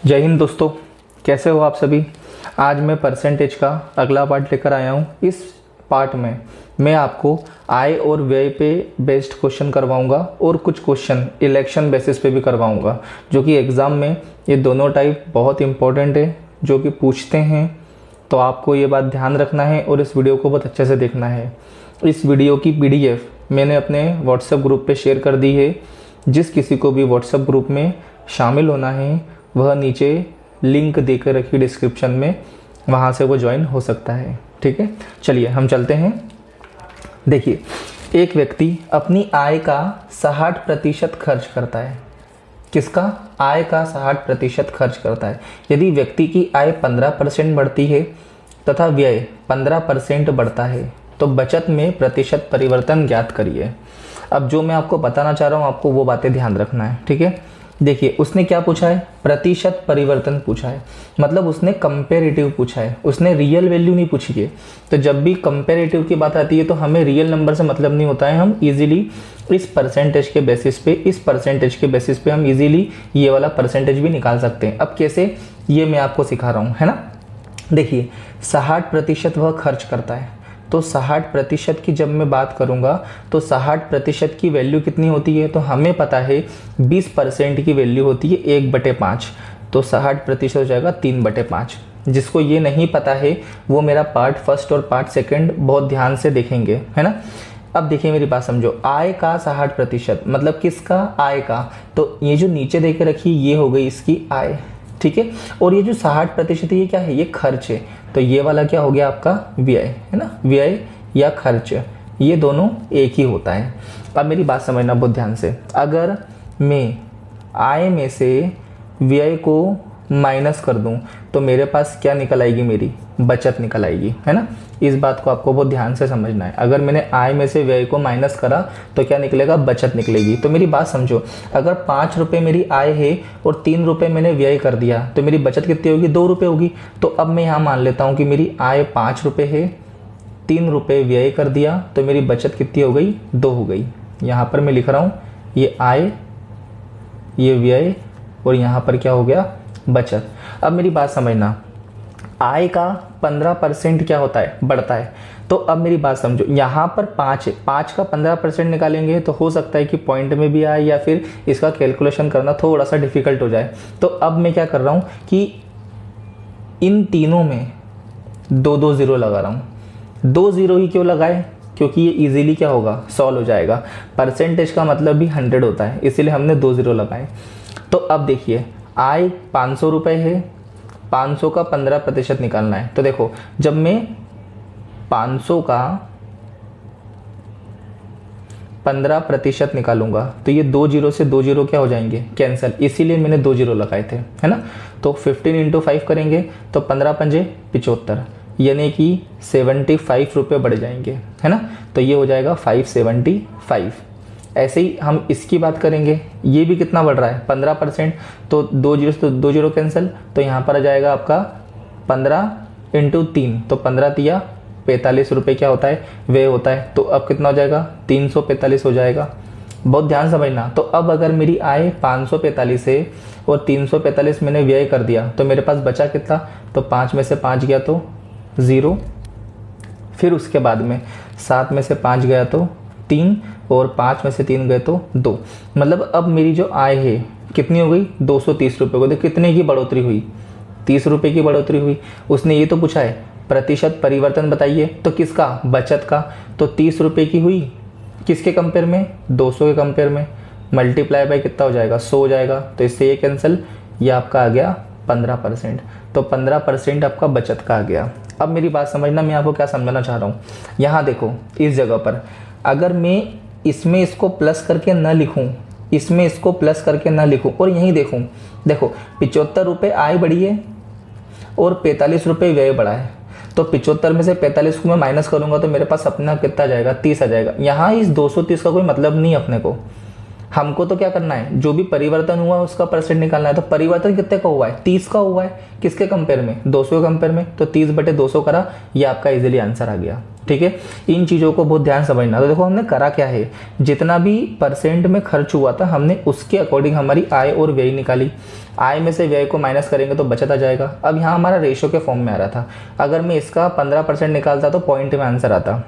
जय हिंद दोस्तों, कैसे हो आप सभी। आज मैं परसेंटेज का अगला पार्ट लेकर आया हूँ। इस पार्ट में मैं आपको आय और व्यय पे बेस्ड क्वेश्चन करवाऊंगा और कुछ क्वेश्चन इलेक्शन बेसिस पे भी करवाऊंगा, जो कि एग्ज़ाम में ये दोनों टाइप बहुत इंपॉर्टेंट है, जो कि पूछते हैं। तो आपको ये बात ध्यान रखना है और इस वीडियो को बहुत अच्छे से देखना है। इस वीडियो की PDF मैंने अपने व्हाट्सएप ग्रुप पे शेयर कर दी है। जिस किसी को भी व्हाट्सएप ग्रुप में शामिल होना है वह नीचे लिंक देकर रखी डिस्क्रिप्शन में, वहाँ से वो ज्वाइन हो सकता है। ठीक है, चलिए हम चलते हैं। देखिए, एक व्यक्ति अपनी आय का 60% खर्च करता है। किसका? आय का 60% खर्च करता है। यदि व्यक्ति की आय 15% बढ़ती है तथा व्यय 15% बढ़ता है तो बचत में प्रतिशत परिवर्तन ज्ञात करिए। अब जो मैं आपको बताना चाह रहा हूँ, आपको वो बातें ध्यान रखना है। ठीक है, देखिए उसने क्या पूछा है? प्रतिशत परिवर्तन पूछा है, मतलब उसने कंपेरेटिव पूछा है, उसने रियल वैल्यू नहीं पूछी है। तो जब भी कंपेरेटिव की बात आती है तो हमें रियल नंबर से मतलब नहीं होता है। हम इजीली इस परसेंटेज के बेसिस पे हम इजीली ये वाला परसेंटेज भी निकाल सकते हैं। अब कैसे, ये मैं आपको सिखा रहा हूँ, है ना। देखिए 60% वह खर्च करता है, तो 60% की जब मैं बात करूंगा तो 60% की वैल्यू कितनी होती है? तो हमें पता है 20% की वैल्यू होती है 1/5, तो 60% हो जाएगा 3/5। जिसको ये नहीं पता है वो मेरा पार्ट फर्स्ट और पार्ट सेकंड बहुत ध्यान से देखेंगे, है ना। अब देखिए मेरी बात समझो, आय का 60% मतलब किसका? आय का। तो ये जो नीचे दे के रखी ये हो गई इसकी आय, ठीक है। और ये जो 60% है ये क्या है? ये खर्च है। तो ये वाला क्या हो गया आपका? व्यय, है ना। व्यय या खर्च, ये दोनों एक ही होता है। अब मेरी बात समझना बहुत ध्यान से। अगर मैं आय में से व्यय को माइनस कर दूं तो मेरे पास क्या निकल आएगी? मेरी बचत निकल आएगी, है ना। इस बात को आपको बहुत ध्यान से समझना है। अगर मैंने आय में से व्यय को माइनस करा तो क्या निकलेगा? बचत निकलेगी। तो मेरी बात समझो, अगर 5 रुपये मेरी आय है और 3 रुपये मैंने व्यय कर दिया तो मेरी बचत कितनी होगी? 2 रुपये होगी। तो अब मैं यहाँ मान लेता हूँ कि मेरी आय 5 रुपये है, 3 रुपये व्यय कर दिया तो मेरी बचत कितनी हो गई? 2 हो गई। यहाँ पर मैं लिख रहा हूँ ये आय, ये व्यय और यहाँ पर क्या हो गया? बचत। अब मेरी बात समझना, आय का 15% क्या होता है? बढ़ता है। तो अब मेरी बात समझो, यहाँ पर 5 है, 5 का 15% निकालेंगे तो हो सकता है कि पॉइंट में भी आए या फिर इसका कैलकुलेशन करना थोड़ा सा डिफिकल्ट हो जाए। तो अब मैं क्या कर रहा हूँ कि इन तीनों में 2-2 जीरो लगा रहा हूँ। 2 जीरो ही क्यों लगाए? क्योंकि ये इजीली क्या होगा? सॉल्व हो जाएगा। परसेंटेज का मतलब भी 100 होता है, इसीलिए हमने 2 जीरो लगाए। तो अब देखिए, आय 500 रुपये है, 500 का 15% निकालना है। तो देखो, जब मैं 500 का 15% निकालूंगा तो ये 2 जीरो से 2 जीरो क्या हो जाएंगे? कैंसिल। इसीलिए मैंने 2 जीरो लगाए थे, है ना। तो 15 × 5 करेंगे तो 15 पंजे 75, यानी कि 75 रुपये बढ़ जाएंगे, है ना। तो ये हो जाएगा 575। ऐसे ही हम इसकी बात करेंगे, ये भी कितना बढ़ रहा है? 15%। तो 2 जीरो से 2 जीरो कैंसिल, तो यहाँ पर आ जाएगा आपका 15 × 3, तो 15 तिया 45 रुपये क्या होता है? व्यय होता है। तो अब कितना हो जाएगा? 345 हो जाएगा। बहुत ध्यान समझना। तो अब अगर मेरी आय 545 है और 345 मैंने व्यय कर दिया तो मेरे पास बचा कितना? तो 5 में से 5 गया तो 0, फिर उसके बाद में 7 में से 5 गया तो 3 और 5 में से 3 गए तो 2। मतलब अब मेरी जो आय है कितनी हो गई? 230 रुपये को। देखो कितने की बढ़ोतरी हुई? 30 रुपये की बढ़ोतरी हुई। उसने ये तो पूछा है प्रतिशत परिवर्तन बताइए, तो किसका? बचत का। तो 30 रुपये की हुई, किसके कंपेयर में? 200 के कंपेयर में। मल्टीप्लाई बाय कितना हो जाएगा? 100 हो जाएगा। तो इससे ये कैंसिल, ये आपका आ गया 15%। तो 15% आपका बचत का आ गया। अब मेरी बात समझना, मैं आपको क्या समझाना चाह रहा हूँ। यहाँ देखो, इस जगह पर अगर मैं इसमें इसको प्लस करके न लिखूं, इसमें इसको प्लस करके न लिखूं और यहीं देखूं, देखो 75 रुपये आय बढ़ी है और 45 रुपये व्यय बढ़ा है। तो 75 में से 45 को मैं माइनस करूंगा तो मेरे पास अपना कितना जाएगा? 30 आ जाएगा। यहाँ इस 230 का कोई मतलब नहीं अपने को। हमको तो क्या करना है? जो भी परिवर्तन हुआ है उसका परसेंट निकालना है। तो परिवर्तन कितने का हुआ है? 30 का हुआ है। किसके कंपेयर में? 200 के कंपेयर में। तो 30/200 करा, ये आपका इजीली आंसर आ गया। ठीक है, इन चीज़ों को बहुत ध्यान समझना। तो देखो हमने करा क्या है, जितना भी परसेंट में खर्च हुआ था हमने उसके अकॉर्डिंग हमारी आय और व्यय निकाली। आय में से व्यय को माइनस करेंगे तो बचत आ जाएगा। अब यहाँ हमारा रेशो के फॉर्म में आ रहा था, अगर मैं इसका 15% निकालता तो पॉइंट में आंसर आता,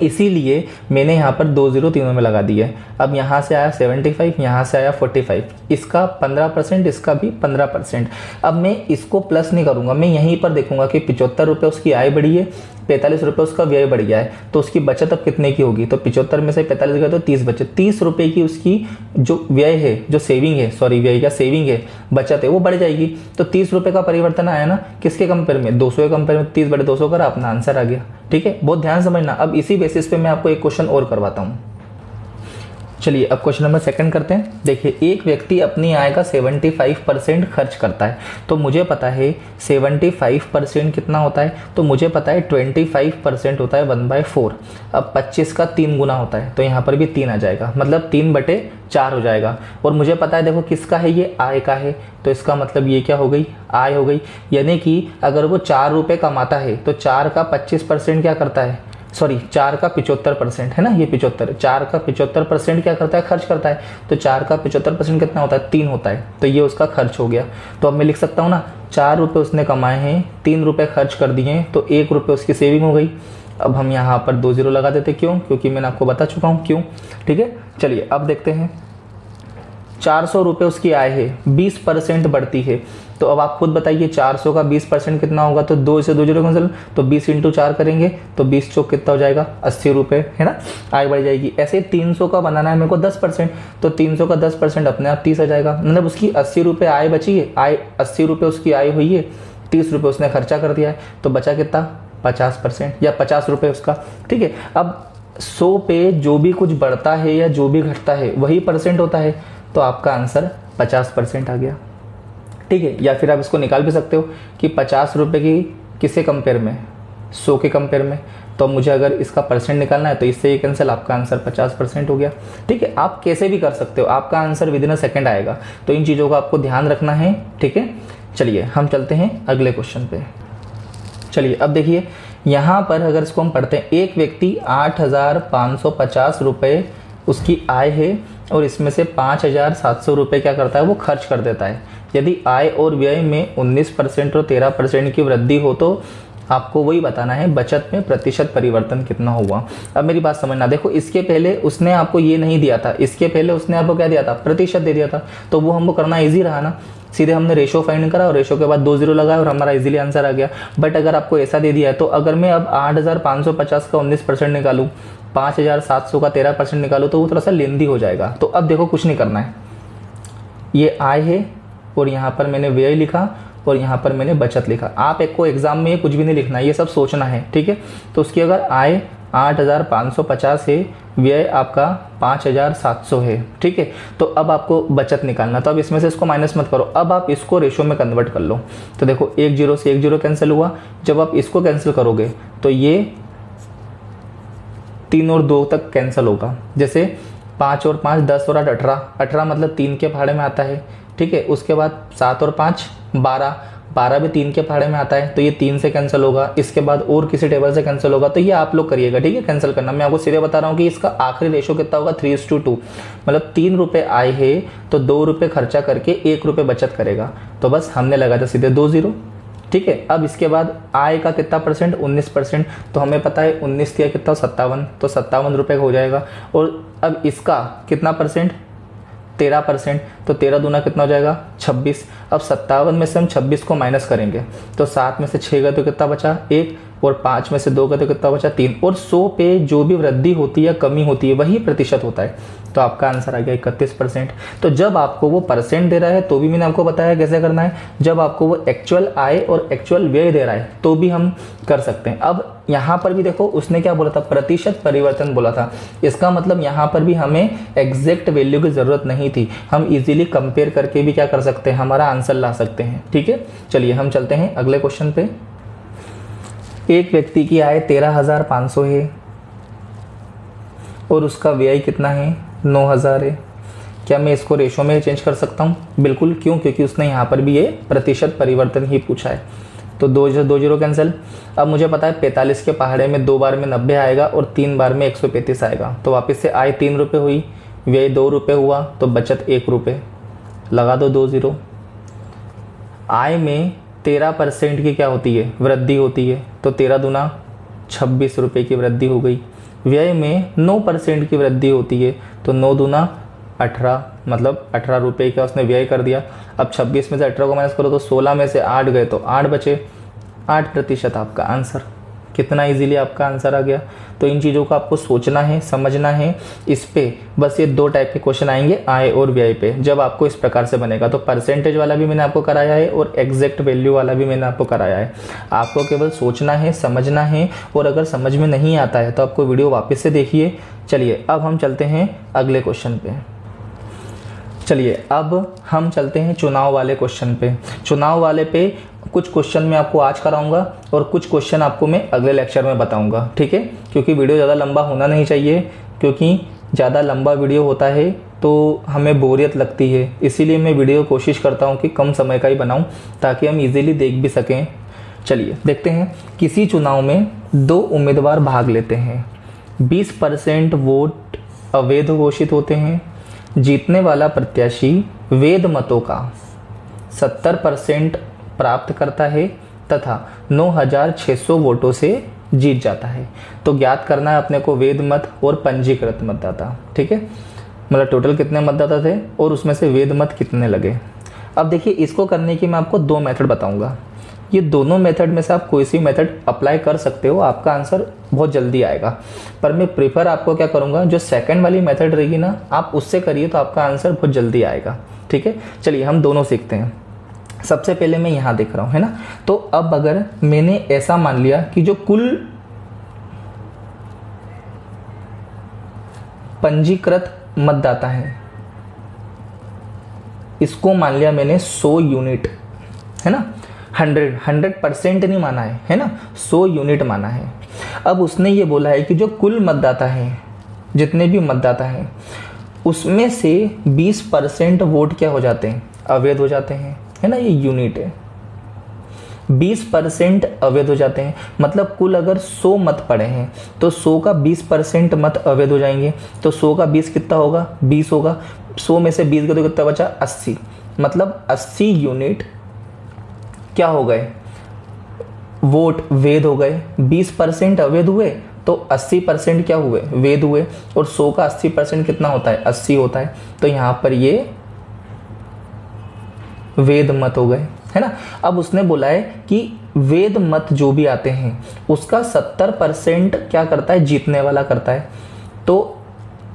इसीलिए मैंने यहाँ पर 2 0 तीनों में लगा दिए। अब यहाँ से आया 75, यहाँ से आया 45, इसका 15%, इसका भी 15%। अब मैं इसको प्लस नहीं करूँगा, मैं यहीं पर देखूंगा कि 75 रुपये उसकी आय बढ़ी है, 45 रुपये उसका व्यय बढ़ गया है, तो उसकी बचत अब कितने की होगी। तो 75 में से 45 गया तो 30 बचे, 30 रुपये की उसकी जो व्यय है, जो सेविंग है, सॉरी व्यय या सेविंग है, बचत है, वो बढ़ जाएगी। तो 30 रुपये का परिवर्तन आया ना, किसके कंपेयर में, 200 के कंपेयर में। 30 बटे 200 करा, अपना आंसर आ गया। ठीक है, बहुत ध्यान समझना। अब इसी बेसिस पे मैं आपको एक क्वेश्चन और करवाता हूँ। चलिए अब क्वेश्चन नंबर 2 करते हैं। देखिए, एक व्यक्ति अपनी आय का 75% खर्च करता है, तो मुझे पता है 75% कितना होता है, तो मुझे पता है 25% होता है 1/4। अब 25 का 3 गुना होता है, तो यहाँ पर भी 3 आ जाएगा, मतलब 3/4 हो जाएगा। और मुझे पता है देखो किसका है, ये आय का है, तो इसका मतलब ये क्या हो गई, आय हो गई। यानी कि अगर वो 4 रुपये कमाता है तो 4 का 25% क्या करता है, सॉरी 4 का 75% है ना, ये 75, 4 का 75% क्या करता है, खर्च करता है। तो 4 का 75% कितना होता है, 3 होता है, तो ये उसका खर्च हो गया। तो अब मैं लिख सकता हूँ ना, 4 रुपये उसने कमाए हैं, 3 रुपये खर्च कर दिए हैं, तो 1 रुपये उसकी सेविंग हो गई। अब हम यहाँ पर 2 0 लगा देते, क्यों, क्योंकि मैंने आपको बता चुका हूँ क्यों। ठीक है, चलिए अब देखते हैं। 400 रुपये उसकी आय है, 20% बढ़ती है, तो अब आप खुद बताइए 400 का 20% कितना होगा। तो 2 से 2 0 कैंसिल, तो 20 × 4 करेंगे तो 20 चौक कितना हो जाएगा, 80 रुपये, है ना, आय बढ़ जाएगी। ऐसे 300 का बनाना है मेरे को 10%, तो 300 का 10% अपने आप 30 आ जाएगा, मतलब उसकी 80 रुपये आय बची है, आय 80 रुपये उसकी आय हुई है, 30 रुपये उसने खर्चा कर दिया है, तो बचा कितना, 50% या 50 रुपये उसका। ठीक है, अब 100 पे जो भी कुछ बढ़ता है या जो भी घटता है वही परसेंट होता है, तो आपका आंसर 50% आ गया। ठीक है, या फिर आप इसको निकाल भी सकते हो कि 50 रुपये की किसके कंपेयर में, 100 के कंपेयर में। तो मुझे अगर इसका परसेंट निकालना है तो इससे ये कैंसिल, आपका आंसर 50% हो गया। ठीक है, आप कैसे भी कर सकते हो, आपका आंसर विदिन अ सेकेंड आएगा। तो इन चीज़ों का आपको ध्यान रखना है। ठीक है, चलिए हम चलते हैं अगले क्वेश्चन पे। चलिए अब देखिए, यहाँ पर अगर इसको हम पढ़ते हैं, एक व्यक्ति 8,550 रुपये उसकी आय है और इसमें से 5,700 रुपये क्या करता है, वो खर्च कर देता है। यदि आय और व्यय में 19% और 13% की वृद्धि हो तो आपको वही बताना है बचत में प्रतिशत परिवर्तन कितना हुआ। अब मेरी बात समझना, देखो इसके पहले उसने आपको ये नहीं दिया था, इसके पहले उसने आपको क्या दिया था, प्रतिशत दे दिया था, तो वो हमको करना ईजी रहा ना, सीधे हमने रेशो फाइंड करा और रेशो के बाद 2 0 लगाया और हमारा इजीली आंसर आ गया। बट अगर आपको ऐसा दे दिया है, तो अगर मैं अब 8,550 का 19% निकालूं, 5,700 का 13% निकालूं, तो वो थोड़ा सा लेंदी हो जाएगा। तो अब देखो कुछ नहीं करना है, ये आय है और यहाँ पर मैंने व्यय लिखा और यहाँ पर मैंने बचत लिखा। आप एक को एग्जाम में कुछ भी नहीं लिखना है, ये सब सोचना है। ठीक है, तो उसकी अगर आय 8,550 है, व्यय आपका 5,700 है। ठीक है, तो अब आपको बचत निकालना, तो अब इसमें से इसको माइनस मत करो, अब आप इसको रेशो में कन्वर्ट कर लो। तो देखो 1 0 से 1 0 कैंसिल हुआ, जब आप इसको कैंसिल करोगे तो ये 3 और 2 तक कैंसिल होगा। जैसे 5 और 5 10 और 8 18, 18 मतलब 3 के पहाड़े में आता है। ठीक है, उसके बाद 7 और 5 12, 12 भी 3 के पहाड़े में आता है, तो ये 3 से कैंसिल होगा। इसके बाद और किसी टेबल से कैंसिल होगा, तो ये आप लोग करिएगा। ठीक है, कैंसिल करना, मैं आपको सीधे बता रहा हूँ कि इसका आखिरी रेशो कितना होगा, 3:2, मतलब 3 रुपये आय है तो 2 रुपये खर्चा करके 1 रुपये बचत करेगा। तो बस हमने लगाया था सीधे 2 0। ठीक है, अब इसके बाद आय का कितना परसेंट, 19%, तो हमें पता है 19 दिया कितना, 57, तो 57 रुपये का हो जाएगा। और अब इसका कितना परसेंट, 13%, तो 13 दूना कितना हो जाएगा, 26। अब 57 में से हम 26 को माइनस करेंगे, तो 7 में से 6 गए तो कितना बचा, 1, और 5 में से 2 गए तो कितना बचा, 3। और 100 पे जो भी वृद्धि होती है या कमी होती है वही प्रतिशत होता है, तो आपका आंसर आ गया 31%। तो जब आपको वो परसेंट दे रहा है तो भी मैंने आपको बताया कैसे करना है, जब आपको वो एक्चुअल आय और एक्चुअल व्यय दे रहा है तो भी हम कर सकते हैं। अब यहाँ पर भी देखो उसने क्या बोला था, प्रतिशत परिवर्तन बोला था, इसका मतलब यहाँ पर भी हमें एग्जैक्ट वैल्यू की जरूरत नहीं थी, हम इजीली कंपेयर करके भी क्या कर सकते हैं, हमारा आंसर ला सकते हैं। ठीक है, चलिए हम चलते हैं अगले क्वेश्चन पे। एक व्यक्ति की आय 13,500 है और उसका व्यय कितना है, 9,000 है। क्या मैं इसको रेशो में चेंज कर सकता हूँ? बिल्कुल, क्यों, क्योंकि उसने यहाँ पर भी ये प्रतिशत परिवर्तन ही पूछा है। तो 2 जीरो कैंसिल। अब मुझे पता है 45 के पहाड़े में 2 बार में 90 आएगा और 3 बार में 135 आएगा। तो वापस से आय 3 रुपये हुई, व्यय 2 रुपये हुआ, तो बचत 1 रुपये। लगा दो 2 जीरो। आय में 13% की क्या होती है, वृद्धि होती है, तो 13 दूना 26 रुपये की वृद्धि हो गई। व्यय में 9% की वृद्धि होती है, तो 9 दूना 18, मतलब 18 रुपये का उसने व्यय कर दिया। अब 26 में से 18 को माइनस करो तो 16 में से 8 गए तो 8 बचे। 8% आपका आंसर। कितना इजीली आपका आंसर आ गया। तो इन चीज़ों को आपको सोचना है, समझना है। इस पे बस ये 2 टाइप के क्वेश्चन आएंगे आय और व्यय पे, जब आपको इस प्रकार से बनेगा। तो परसेंटेज वाला भी मैंने आपको कराया है और एग्जैक्ट वैल्यू वाला भी मैंने आपको कराया है। आपको केवल सोचना है, समझना है, और अगर समझ में नहीं आता है तो आपको वीडियो वापस से देखिए। चलिए अब हम चलते हैं अगले क्वेश्चन पे। चलिए अब हम चलते हैं चुनाव वाले क्वेश्चन पे। चुनाव वाले पे कुछ क्वेश्चन मैं आपको आज कराऊंगा और कुछ क्वेश्चन आपको मैं अगले लेक्चर में बताऊंगा, ठीक है। क्योंकि वीडियो ज़्यादा लंबा होना नहीं चाहिए, क्योंकि ज़्यादा लंबा वीडियो होता है तो हमें बोरियत लगती है। इसीलिए मैं वीडियो कोशिश करता हूँ कि कम समय का ही बनाऊँ ताकि हम इजीली देख भी सकें। चलिए देखते हैं। किसी चुनाव में 2 उम्मीदवार भाग लेते हैं। 20% वोट अवैध घोषित होते हैं। जीतने वाला प्रत्याशी वैध मतों का 70% प्राप्त करता है तथा 9,600 वोटों से जीत जाता है। तो ज्ञात करना है अपने को वैध मत और पंजीकृत मतदाता, ठीक है। मतलब टोटल कितने मतदाता थे और उसमें से वैध मत कितने लगे। अब देखिए, इसको करने की मैं आपको 2 मेथड बताऊंगा। ये दोनों मेथड में से आप कोई सी मेथड अप्लाई कर सकते हो, आपका आंसर बहुत जल्दी आएगा। पर मैं प्रीफर आपको क्या करूंगा, जो सेकंड वाली मेथड रहेगी ना, आप उससे करिए तो आपका आंसर बहुत जल्दी आएगा, ठीक है। चलिए हम दोनों सीखते हैं। सबसे पहले मैं यहाँ देख रहा हूँ, है ना। तो अब अगर मैंने ऐसा मान लिया कि जो कुल पंजीकृत मतदाता है, इसको मान लिया मैंने 100 यूनिट, है ना। 100% नहीं माना है ना, 100 यूनिट माना है। अब उसने ये बोला है कि जो कुल मतदाता है, जितने भी मतदाता हैं, उसमें से 20% वोट क्या हो जाते हैं, अवैध हो जाते हैं, है ना। ये यूनिट है। 20% अवैध हो जाते हैं, मतलब कुल अगर 100 मत पड़े हैं तो 100 का 20% मत अवैध हो जाएंगे। तो 100 का 20 कितना होगा, 20 होगा। 100 में से 20 का तो कितना बचा, 80। मतलब 80 यूनिट क्या हो गए, वोट वैध हो गए। 20% अवैध हुए तो 80% क्या हुए, वैध हुए। और 100 का 80% कितना होता है, 80 होता है। तो यहां पर ये वैध मत हो गए, है ना। अब उसने बोला है कि वैध मत जो भी आते हैं उसका 70% क्या करता है, जीतने वाला करता है। तो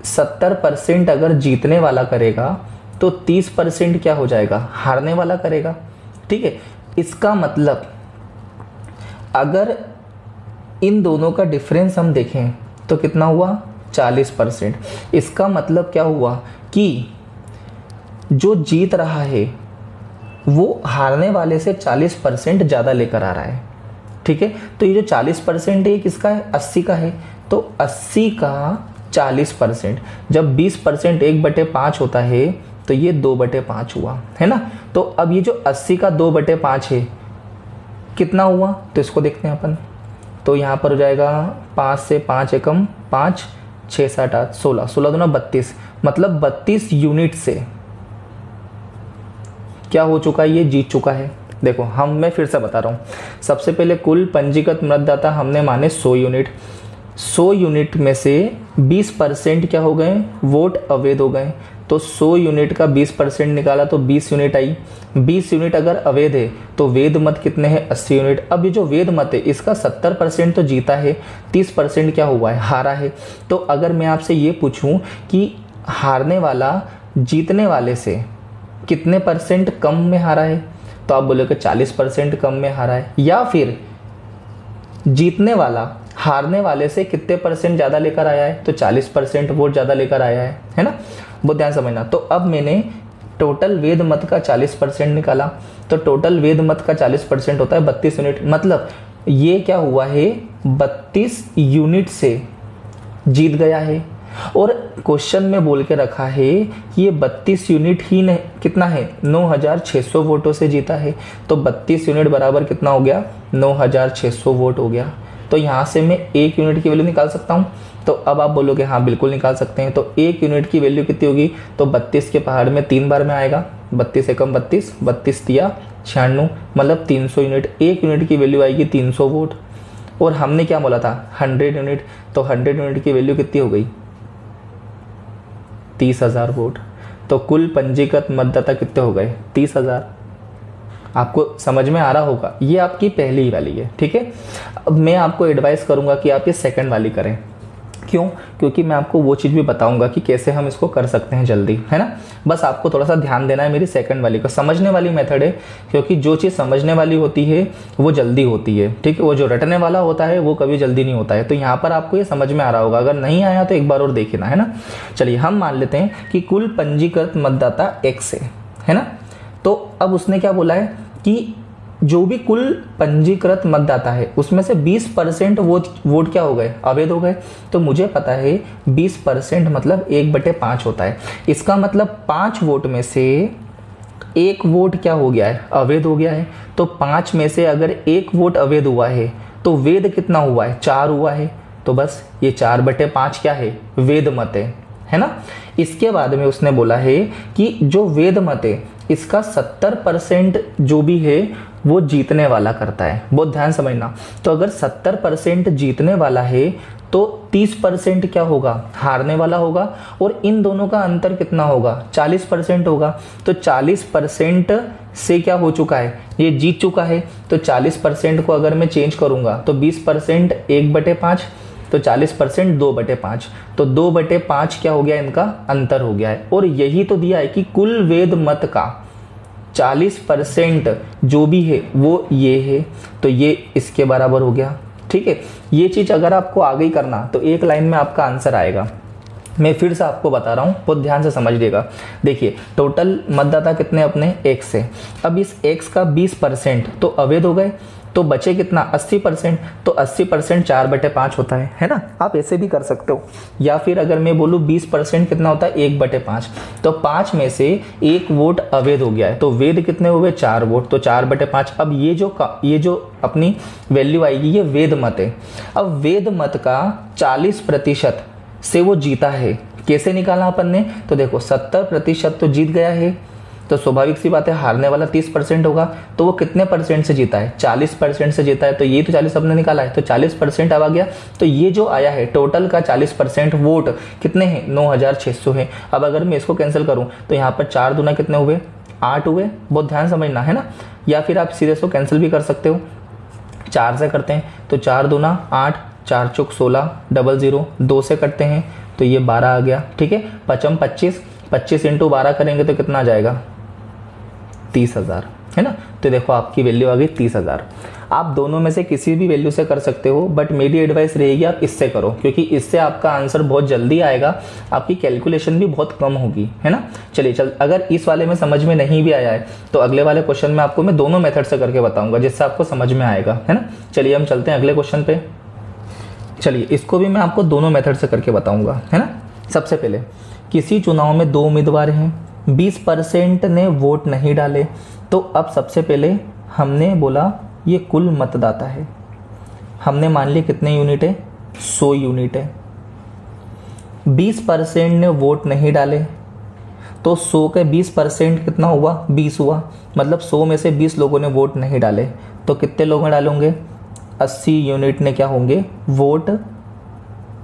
70% अगर जीतने वाला करेगा तो 30% क्या हो जाएगा, हारने वाला करेगा, ठीक है। इसका मतलब अगर इन दोनों का डिफरेंस हम देखें तो कितना हुआ, 40%। इसका मतलब क्या हुआ कि जो जीत रहा है वो हारने वाले से 40% ज़्यादा लेकर आ रहा है, ठीक है। तो ये जो 40% है किसका है, 80 का है। तो 80 का 40%, जब 20% 1/5 होता है तो ये 2/5 हुआ, है ना। तो अब ये जो 80 का 2/5 है कितना हुआ, तो इसको देखते हैं अपन। तो यहाँ पर हो जाएगा 5 से 5 एकम 5, 6 7 8 16, 16 दूना 32, मतलब 32 यूनिट से क्या हो चुका है, ये जीत चुका है। देखो मैं फिर से बता रहा हूँ। सबसे पहले कुल पंजीकृत मतदाता हमने माने 100 यूनिट। 100 यूनिट में से 20% क्या हो गए, वोट अवैध हो गए। तो 100 यूनिट का 20% निकाला तो 20 यूनिट आई। 20 यूनिट अगर अवैध है तो वैध मत कितने हैं, 80 यूनिट। अब ये जो वैध मत है इसका 70% तो जीता है, 30% क्या हुआ है, हारा है। तो अगर मैं आपसे ये पूछूं कि हारने वाला जीतने वाले से कितने % कम में हारा है, तो आप बोलोगे 40% कम में हारा है। या फिर जीतने वाला हारने वाले से कितने % ज़्यादा लेकर आया है, तो 40% वोट ज़्यादा लेकर आया है ना। बहुत ध्यान समझना। तो अब मैंने टोटल वैध मत का 40% निकाला। तो टोटल वैध मत का 40% होता है 32 यूनिट। मतलब ये क्या हुआ है, 32 यूनिट से जीत गया है। और क्वेश्चन में बोल के रखा है कि ये 32 यूनिट ही नहीं, कितना है 9600 वोटों से जीता है। तो 32 यूनिट बराबर कितना हो गया 9600 वोट हो गया। तो यहाँ से मैं 1 यूनिट की वैल्यू निकाल सकता हूँ। तो अब आप बोलोगे हाँ बिल्कुल निकाल सकते हैं। तो 1 यूनिट की वैल्यू कितनी होगी, तो 32 के पहाड़ में 3 बार में आएगा, 32 एकम 32, 32 तिया 96, मतलब 300 यूनिट। 1 यूनिट की वैल्यू आएगी 300 वोट। और हमने क्या बोला था 100 यूनिट, तो 100 यूनिट की वैल्यू कितनी हो गई 30,000 वोट। तो कुल पंजीकृत मतदाता कितने हो गए 30,000। आपको समझ में आ रहा होगा, ये आपकी पहली वाली है, ठीक है। अब मैं आपको एडवाइस करूंगा कि आप ये सेकंड वाली करें। क्यों, क्योंकि मैं आपको वो चीज़ भी बताऊंगा कि कैसे हम इसको कर सकते हैं जल्दी, है ना। बस आपको थोड़ा सा ध्यान देना है मेरी सेकंड वाली को, समझने वाली मेथड है, क्योंकि जो चीज़ समझने वाली होती है वो जल्दी होती है, ठीक है। वो जो रटने वाला होता है वो कभी जल्दी नहीं होता है। तो यहाँ पर आपको ये समझ में आ रहा होगा, अगर नहीं आया तो एक बार और देखना, है ना। चलिए हम मान लेते हैं कि कुल पंजीकृत मतदाता X है ना। तो अब उसने क्या बोला है कि जो भी कुल पंजीकृत मतदाता है उसमें से 20% वोट क्या हो गए अवैध हो गए। तो मुझे पता है 20% मतलब 1/5 होता है। इसका मतलब 5 वोट में से 1 वोट क्या हो गया है अवैध हो गया है। तो 5 में से अगर 1 वोट अवैध हुआ है तो वेद कितना हुआ है 4 हुआ है। तो बस ये 4/5 क्या है वेद मत है ना। इसके बाद में उसने बोला है कि जो वेद मत है इसका 70% जो भी है वो जीतने वाला करता है। बहुत ध्यान समझना। तो अगर 70% जीतने वाला है तो 30% क्या होगा हारने वाला होगा। और इन दोनों का अंतर कितना होगा 40% होगा। तो 40% से क्या हो चुका है ये जीत चुका है। तो 40% को अगर मैं चेंज करूंगा तो 20% 1/5, तो 40% 2/5, तो 2/5 क्या हो गया इनका अंतर हो गया है। और यही तो दिया है कि कुल वेद मत का 40% जो भी है वो ये है। तो ये इसके बराबर हो गया, ठीक है। ये चीज अगर आपको आ गई करना तो एक लाइन में आपका आंसर आएगा। मैं फिर से आपको बता रहा हूँ, बहुत ध्यान से समझिएगा। देखिए टोटल मतदाता कितने अपने X है। अब इस X का 20% तो अवैध हो गए, तो बचे कितना 80%। तो 80% 4/5 होता है ना। आप ऐसे भी कर सकते हो। या फिर अगर मैं बोलूँ 20% कितना होता है 1/5। तो 5 में से 1 वोट अवैध हो गया है। तो वेद कितने हुए 4 वोट, तो 4/5। अब ये जो अपनी वैल्यू आएगी ये वेद मत है। अब वेद मत का 40% से वो जीता है। कैसे निकाला अपन ने, तो देखो 70% तो जीत गया है, तो स्वाभाविक सी बात है हारने वाला 30% होगा। तो वो कितने परसेंट से जीता है 40% से जीता है। तो ये तो 40 अपने निकाला है, तो 40% अब आ गया। तो ये जो आया है टोटल का 40% वोट कितने हैं 9600 है। अब अगर मैं इसको कैंसिल करूं तो यहाँ पर 4 दूना कितने हुए 8 हुए। बहुत ध्यान समझना है ना। या फिर आप सीधे इसको कैंसिल भी कर सकते हो, 4 से करते हैं तो 4 दूना 8, 4 चौक 16, 00, 2 से करते हैं तो ये 12 आ गया, ठीक है। 5 25, 25 × 12 करेंगे तो कितना आ जाएगा 30,000, है ना। तो देखो आपकी वैल्यू आ गई 30,000। आप दोनों में से किसी भी वैल्यू से कर सकते हो, बट मेरी एडवाइस रहेगी आप इससे करो, क्योंकि इससे आपका आंसर बहुत जल्दी आएगा, आपकी कैलकुलेशन भी बहुत कम होगी, है ना। चलिए अगर इस वाले में समझ में नहीं भी आया है तो अगले वाले क्वेश्चन में आपको मैं दोनों मेथड से करके बताऊंगा, जिससे आपको समझ में आएगा, है ना। चलिए हम चलते हैं अगले क्वेश्चन पे। चलिए इसको भी मैं आपको दोनों मेथड से करके बताऊंगा, है ना। सबसे पहले किसी चुनाव में 2 उम्मीदवार हैं, 20% ने वोट नहीं डाले। तो अब सबसे पहले हमने बोला ये कुल मतदाता है, हमने मान लिया कितने यूनिट है 100 यूनिट है। 20% ने वोट नहीं डाले, तो 100 के 20% कितना हुआ 20 हुआ। मतलब 100 में से 20 लोगों ने वोट नहीं डाले, तो कितने लोग डालेंगे 80 यूनिट ने क्या होंगे वोट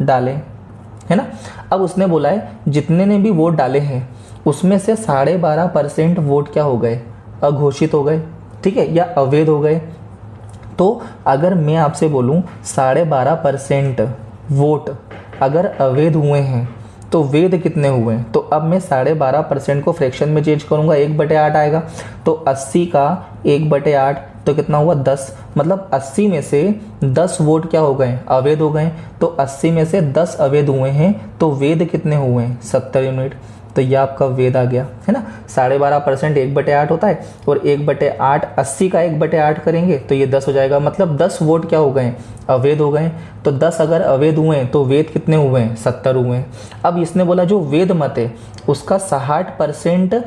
डाले, है ना। अब उसने बोला है जितने ने भी वोट डाले हैं उसमें से 12.5% वोट क्या हो गए अघोषित हो गए, ठीक है, या अवैध हो गए। तो अगर मैं आपसे बोलूं 12.5% वोट अगर अवैध हुए हैं तो वेद कितने हुए हैं। तो अब मैं 12.5% को फ्रैक्शन में चेंज करूंगा, 1/8 आएगा। तो 80 का 1/8 तो कितना हुआ 10। मतलब 80 में से 10 वोट क्या हो गए अवैध हो गए। तो 80 में से 10 अवैध हुए हैं, तो वेद कितने हुए हैं 70 यूनिट। तो तो ये आपका वेद आ गया, है ना। 12.5% 1/8 होता है, और 1/8 80 का 1/8 करेंगे तो ये 10 हो जाएगा। मतलब 10 वोट क्या हो गए, अवैध हो गए। तो 10 अगर अवैध हुए हैं तो वेद कितने हुए हैं, 70 हुए हैं। अब इसने बोला जो वेद मत है उसका 60%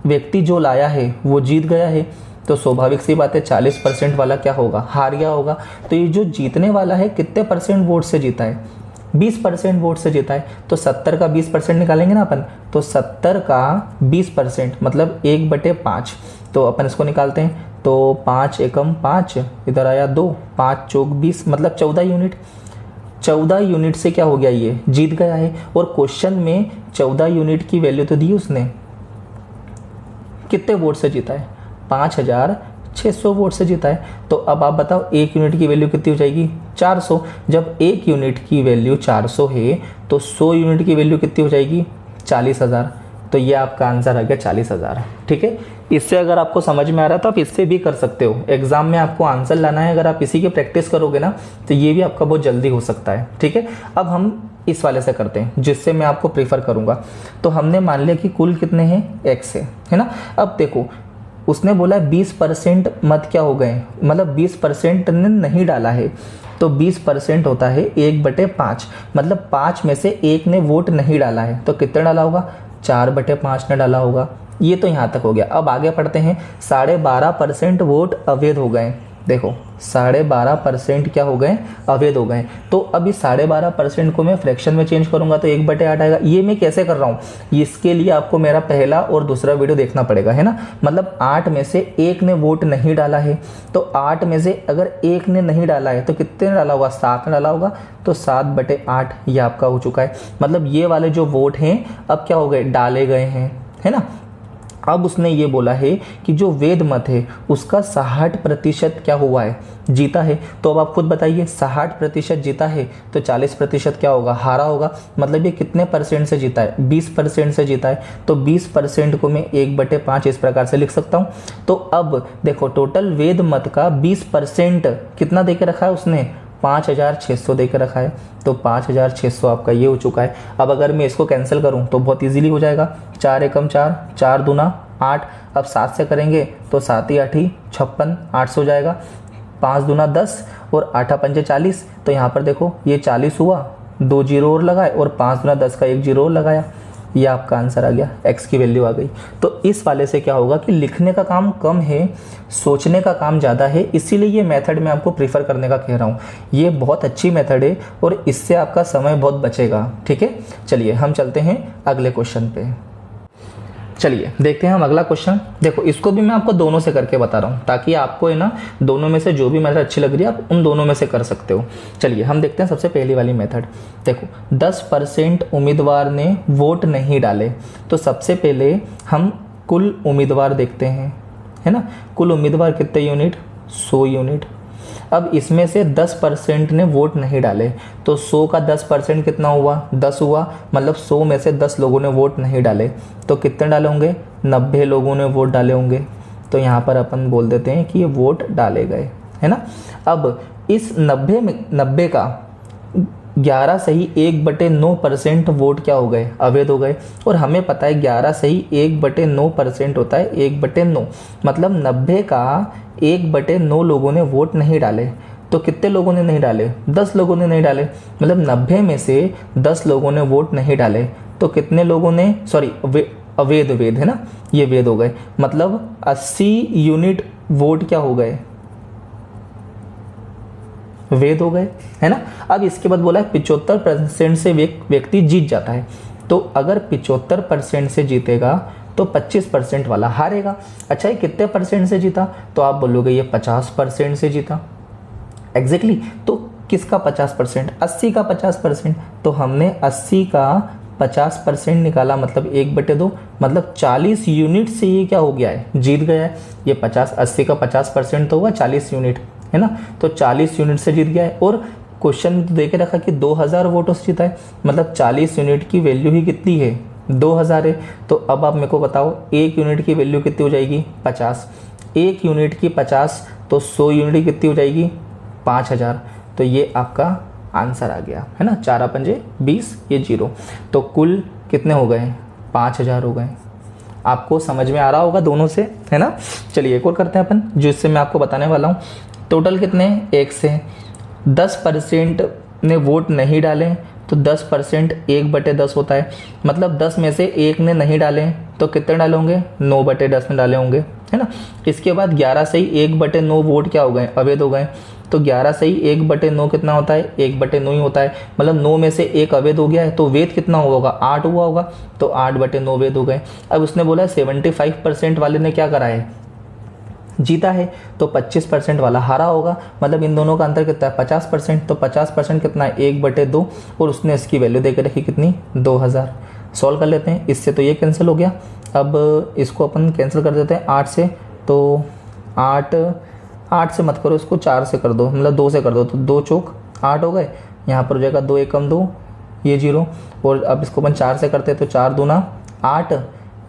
व्यक्ति जो लाया है वो जीत गया है, तो स्वाभाविक सी बात है 40% वाला क्या होगा, हार गया होगा। तो ये जो जीतने वाला है कितने परसेंट वोट से जीता है, 20% वोट से जीता है। तो 70 का 20% निकालेंगे ना अपन, तो 70 का 20% मतलब 1/5। तो अपन इसको निकालते हैं, तो 5 एकम 5, इधर आया 2, 5 चौक 20, मतलब 14 यूनिट। 14 यूनिट से क्या हो गया, ये जीत गया है। और क्वेश्चन में 14 यूनिट की वैल्यू तो दी उसने, कितने वोट से जीता है, 5600 वोट से जीता है। तो अब आप बताओ 1 यूनिट की वैल्यू कितनी हो जाएगी, 400। जब 1 यूनिट की वैल्यू 400 है तो 100 यूनिट की वैल्यू कितनी हो जाएगी, 40,000। तो ये आपका आंसर आ गया 40,000। ठीक है, इससे अगर आपको समझ में आ रहा है तो आप इससे भी कर सकते हो। एग्जाम में आपको आंसर लाना है, अगर आप इसी की प्रैक्टिस करोगे ना तो ये भी आपका बहुत जल्दी हो सकता है। ठीक है, अब हम इस वाले से करते हैं जिससे मैं आपको प्रीफर करूंगा। तो हमने मान लिया कि कुल कितने हैं, x है ना। अब देखो उसने बोला 20% मत क्या हो गए, मतलब 20% ने नहीं डाला है, तो 20% होता है 1/5, मतलब 5 में से 1 ने वोट नहीं डाला है, तो कितने डाला होगा, 4/5 ने डाला होगा। ये तो यहाँ तक हो गया। अब आगे पढ़ते हैं, 12.5% वोट अवैध हो गए। देखो 12.5% क्या हो गए, अवैध हो गए। तो अब इस 12.5% को मैं फ्रैक्शन में चेंज करूंगा तो 1/8 आएगा। ये मैं कैसे कर रहा हूँ, इसके लिए आपको मेरा पहला और दूसरा वीडियो देखना पड़ेगा, है ना। मतलब 8 में से 1 ने वोट नहीं डाला है, तो 8 में से अगर 1 ने नहीं डाला है तो कितने ने डाला होगा, 7 ने डाला होगा, तो 7/8 ये आपका हो चुका है। मतलब ये वाले जो वोट हैं अब क्या हो गए, डाले गए हैं, है ना। अब उसने ये बोला है कि जो वेद मत है उसका 60% क्या हुआ है, जीता है। तो अब आप खुद बताइए, 60% जीता है तो 40% क्या होगा, हारा होगा। मतलब ये कितने परसेंट से जीता है, 20% से जीता है। तो 20% को मैं 1/5 इस प्रकार से लिख सकता हूँ। तो अब देखो टोटल वेद मत का 20% कितना दे के रखा है उसने, 5,600 दे के रखा है। तो 5,600 आपका ये हो चुका है। अब अगर मैं इसको कैंसिल करूं तो बहुत इजीली हो जाएगा, 4 एकम 4, 4 दूना 8। अब 7 से करेंगे तो 7 ही 8 ही 56, 800 हो जाएगा। 5 दूना 10 और 8 पंजे 40। तो यहाँ पर देखो ये 40 हुआ, 2 जीरो और लगाए, और 5 दूना 10 का 1 जीरो और लगाया, ये आपका आंसर आ गया, x की वैल्यू आ गई। तो इस वाले से क्या होगा कि लिखने का काम कम है, सोचने का काम ज़्यादा है, इसीलिए ये मेथड मैं आपको प्रीफर करने का कह रहा हूँ। ये बहुत अच्छी मेथड है और इससे आपका समय बहुत बचेगा। ठीक है, चलिए हम चलते हैं अगले क्वेश्चन पे। चलिए देखते हैं हम अगला क्वेश्चन। देखो इसको भी मैं आपको दोनों से करके बता रहा हूँ ताकि आपको है ना दोनों में से जो भी मेथड अच्छी लग रही है आप उन दोनों में से कर सकते हो। चलिए हम देखते हैं सबसे पहली वाली मेथड। देखो 10% उम्मीदवार ने वोट नहीं डाले, तो सबसे पहले हम कुल उम्मीदवार देखते हैं, है ना। कुल उम्मीदवार कितने यूनिट, 100 यूनिट। अब इसमें से 10% ने वोट नहीं डाले, तो 100 का 10% कितना हुआ, 10 हुआ। मतलब 100 में से 10 लोगों ने वोट नहीं डाले, तो कितने डाले होंगे, 90 लोगों ने वोट डाले होंगे। तो यहाँ पर अपन बोल देते हैं कि ये वोट डाले गए, है ना। अब इस 90 का 11 सही 1/9% वोट क्या हो गए, अवैध हो गए। और हमें पता है 11 सही 1/9% होता है, 1/9 मतलब 90 का 1/9 लोगों ने वोट नहीं डाले। तो कितने लोगों ने नहीं डाले, 10 लोगों ने नहीं डाले। मतलब 90 में से 10 लोगों ने वोट नहीं डाले, तो कितने लोगों ने, सॉरी अवैध, वेद है ना, ये वेद हो गए। मतलब 80 यूनिट वोट क्या हो गए, वेद हो गए, है ना। अब इसके बाद बोला है 75% से व्यक्ति जीत जाता है। तो अगर 75% से जीतेगा तो 25% वाला हारेगा। अच्छा ये कितने परसेंट से जीता, तो आप बोलोगे ये 50% से जीता। एग्जैक्टली तो किसका 50%, 80 का 50%। तो हमने 80 का 50% निकाला, मतलब 1/2, मतलब 40 यूनिट से ये क्या हो गया है, जीत गया है। ये 80 का 50% तो हुआ 40 यूनिट, है ना। तो 40 यूनिट से जीत गया है। और क्वेश्चन दे के रखा कि 2000 वोटों से जीता है, मतलब 40 यूनिट की वैल्यू ही कितनी है, 2000 है। तो अब आप मेरे को बताओ 1 यूनिट की वैल्यू कितनी हो जाएगी, 50। 1 यूनिट की 50, तो 100 यूनिट कितनी हो जाएगी, 5000। तो ये आपका आंसर आ गया, है ना। 4 पंजे 20, ये 0। तो कुल कितने हो गए, 5,000 हो गए। आपको समझ में आ रहा होगा दोनों से, है ना। चलिए एक और करते हैं अपन, जिससे मैं आपको बताने वाला हूँ। टोटल कितने, 1 से 10% ने वोट नहीं डाले तो 10% 1/10 होता है। मतलब 10 में से 1 ने नहीं डाले तो कितने डाले होंगे, 9/10 में डाले होंगे, है ना। इसके बाद 11 से ही 1/9 वोट क्या हो गए, अवैध हो गए। तो 11 से ही 1/9 कितना होता है, 1/9 ही होता है। मतलब 9 में से 1 अवैध हो गया है, तो वैध कितना हुआ होगा, 8 हुआ होगा। तो 8/9 वैध हो गए। अब उसने बोला 75% वाले ने क्या करा है, जीता है, तो 25% वाला हारा होगा। मतलब इन दोनों का अंतर कितना है, 50%। तो 50% कितना है, 1/2, और उसने इसकी वैल्यू देकर रखी कितनी, 2000। सॉल्व कर लेते हैं, इससे तो ये कैंसिल हो गया। अब इसको अपन कैंसिल कर देते हैं 8 से। तो 8 से मत करो, इसको 4 से कर दो, मतलब 2 से कर दो। तो 2 चौक 8 हो गए। यहाँ पर हो जाएगा 2 एकम 2, ये 0। और अब इसको अपन 4 से करते हैं, तो 4 दूना 8,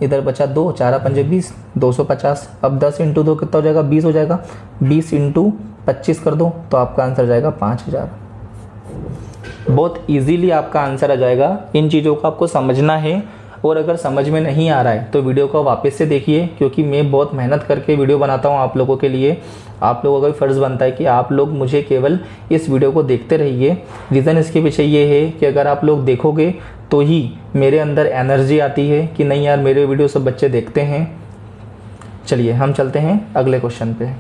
इधर बचा 2, 4 पंजे 20, 250। अब 10 × 2 कितना हो जाएगा, 20 हो जाएगा। 20 × 25 कर दो, तो आपका आंसर आ जाएगा 5000। बहुत इजीली आपका आंसर आ जाएगा। इन चीज़ों को आपको समझना है, और अगर समझ में नहीं आ रहा है तो वीडियो को वापस से देखिए, क्योंकि मैं बहुत मेहनत करके वीडियो बनाता हूँ आप लोगों के लिए। आप लोगों का भी फ़र्ज़ बनता है कि आप लोग मुझे केवल इस वीडियो को देखते रहिए। रीज़न इसके पीछे ये है कि अगर आप लोग देखोगे तो ही मेरे अंदर एनर्जी आती है कि नहीं यार, मेरे वीडियो सब बच्चे देखते हैं। चलिए हम चलते हैं अगले क्वेश्चन पे।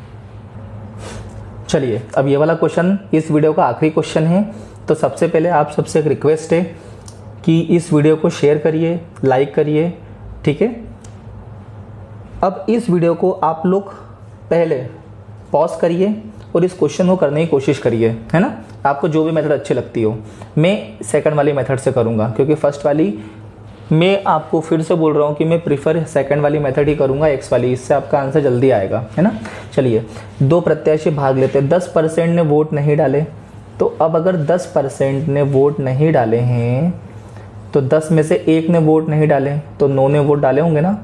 चलिए अब ये वाला क्वेश्चन इस वीडियो का आखिरी क्वेश्चन है। तो सबसे पहले आप सबसे एक रिक्वेस्ट है कि इस वीडियो को शेयर करिए, लाइक करिए, ठीक है। अब इस वीडियो को आप लोग पहले पॉज करिए और इस क्वेश्चन को करने की कोशिश करिए, है ना। आपको जो भी मेथड अच्छी लगती हो। मैं सेकंड वाली मेथड से करूँगा, क्योंकि फर्स्ट वाली मैं आपको फिर से बोल रहा हूँ कि मैं प्रीफर सेकंड वाली मेथड ही करूँगा, एक्स वाली। इससे आपका आंसर जल्दी आएगा, है ना। चलिए 2 प्रत्याशी भाग लेते हैं। 10% ने वोट नहीं डाले, तो अब अगर 10% ने वोट नहीं डाले हैं तो 10 में से 1 ने वोट नहीं डाले तो 9 ने वोट डाले होंगे ना,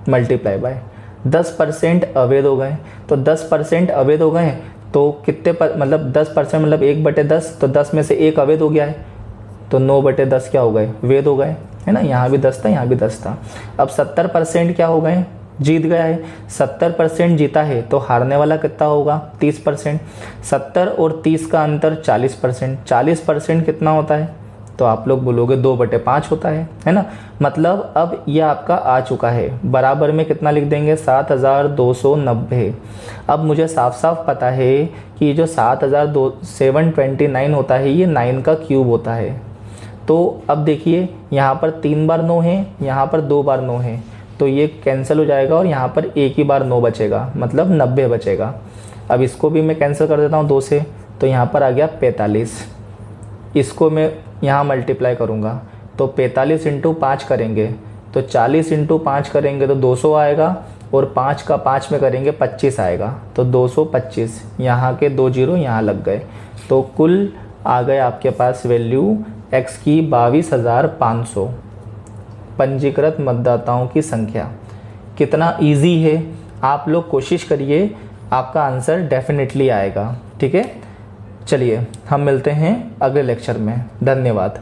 मल्टीप्लाई बाय 10% अवैध हो गए। तो 10% अवैध हो गए तो कितने पर, मतलब 10% मतलब 1/10, तो 10 में से 1 अवैध हो गया है, तो 9/10 क्या हो गए, वैध हो गए, है ना। यहाँ भी 10 था, यहाँ भी 10 था। अब 70% क्या हो गए, जीत गया है। 70% जीता है तो हारने वाला कितना होगा, 30%। 70 और 30 का अंतर 40%। 40% कितना होता है, तो आप लोग बोलोगे 2/5 होता है ना। मतलब अब ये आपका आ चुका है। बराबर में कितना लिख देंगे, 7290। अब मुझे साफ साफ पता है कि जो 729 होता है ये 9 का क्यूब होता है। तो अब देखिए यहाँ पर 3 बार 9 है, यहाँ पर 2 बार 9 है, तो ये कैंसिल हो जाएगा और यहाँ पर एक ही बार 9 बचेगा, मतलब 90 बचेगा। अब इसको भी मैं कैंसिल कर देता हूँ 2 से, तो यहाँ पर आ गया 45। इसको मैं यहाँ मल्टीप्लाई करूँगा, तो 45 × 5 करेंगे तो 40 × 5 करेंगे तो 200 आएगा, और 5 का 5 में करेंगे 25 आएगा, तो 225। यहाँ के 2 0 यहाँ लग गए, तो कुल आ गए आपके पास वैल्यू x की 22,500 पंजीकृत मतदाताओं की संख्या। कितना इजी है, आप लोग कोशिश करिए, आपका आंसर डेफिनेटली आएगा, ठीक है। चलिए हम मिलते हैं अगले लेक्चर में। धन्यवाद।